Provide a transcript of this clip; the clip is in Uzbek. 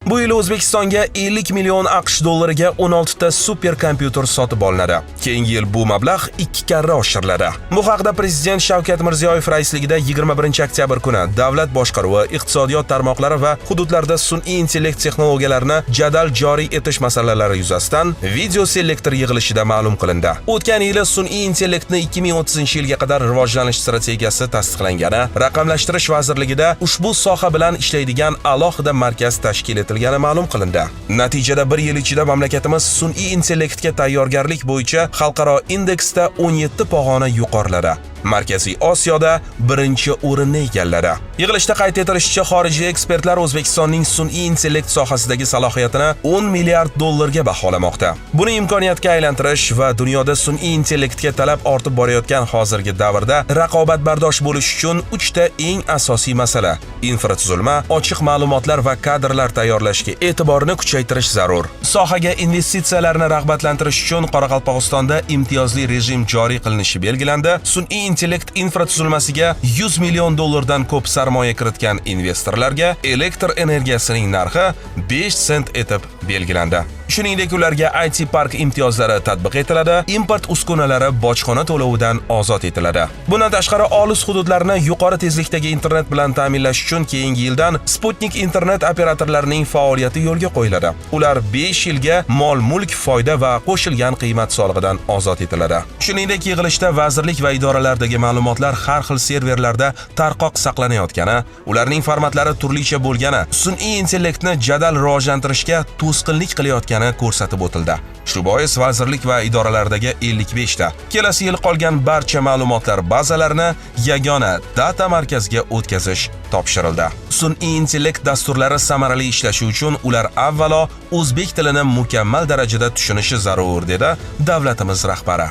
Bu yil O'zbekistonga 50 million AQSh dollariga 16 ta super kompyuter sotib olinadi. Keyingi yil bu mablag' 2 karra oshiriladi. Bu haqda Prezident Shavkat Mirziyoyev raisligida 21 oktyabr kuni Davlat boshqaruvi, iqtisodiyot tarmoqlari va hududlarda sun'iy intellekt texnologiyalarini jadal joriy etish masalalari yuzasidan video selektor yig'ilishida ma'lum qilindi. O'tgan yili sun'iy intellektni 2030-yilga qadar rivojlanish strategiyasi tasdiqlangani, Raqamlashtirish vazirligida ushbu soha bilan ishlaydigan alohida markaz tashkil etilgani ma'lum qilindi. Natijada bir yil ichida mamlakatimiz sun'iy intellektga tayyorgarlik bo'yicha xalqaro indeksda 17 pog'ona yuqoriladi. Markaziy Osiyoda birinchi o'rinni egalladi. Yig'ilishda qayd etilishicha, xorijiy ekspertlar O'zbekistonning sun'iy intellekt sohasidagi salohiyatini 10 milliard dollarga baholamoqda. Buni imkoniyatga aylantirish va dunyoda sun'iy intellektga talab ortib borayotgan hozirgi davrda raqobatbardosh bo'lish uchun 3 ta eng asosiy masala: infratuzilma, ochiq ma'lumotlar va kadrlar tayyorlashga e'tiborni kuchaytirish zarur. Sohaga investitsiyalarni rag'batlantirish uchun Qoraqalpog'istonda imtiyozli rejim joriy qilinishi belgilandi. Sun'iy intellekt infratuzilmasiga 100 million dollardan ko'p sarmoya kiritgan investorlarga elektr energiyasining narxi 5 sent etib belgilandi. Shuningdek, ularga IT park imtiyozlari tatbiq etiladi, import uskunalari bojxona to'lovidan ozod etiladi. Bundan tashqari, olis hududlarni yuqori tezlikdagi internet bilan ta'minlash uchun keyingi yildan Sputnik internet operatorlarining faoliyati yo'lga qo'yiladi. Ular 5 yilga mol-mulk, foyda va qo'shilgan qiymat solig'idan ozod etiladi. Shuningdek, yig'ilishda vazirlik va idoralardagi ma'lumotlar har xil serverlarda tarqoq saqlanayotgani, ularning formatlari turlicha bo'lgani, sun'iy intellektni jadal rivojlantirishga to'sqinlik qilayotgani ko'rsatib o'tildi. Shu bois vazirlik va idoralardagi 55 ta kelasi yil qolgan barcha ma'lumotlar bazalarini yagona data markaziga o'tkazish topshirildi. Sun'iy intellekt dasturlari samarali ishlashi uchun ular avvalo o'zbek tilini mukammal darajada tushunishi zarur, dedi davlatimiz rahbari.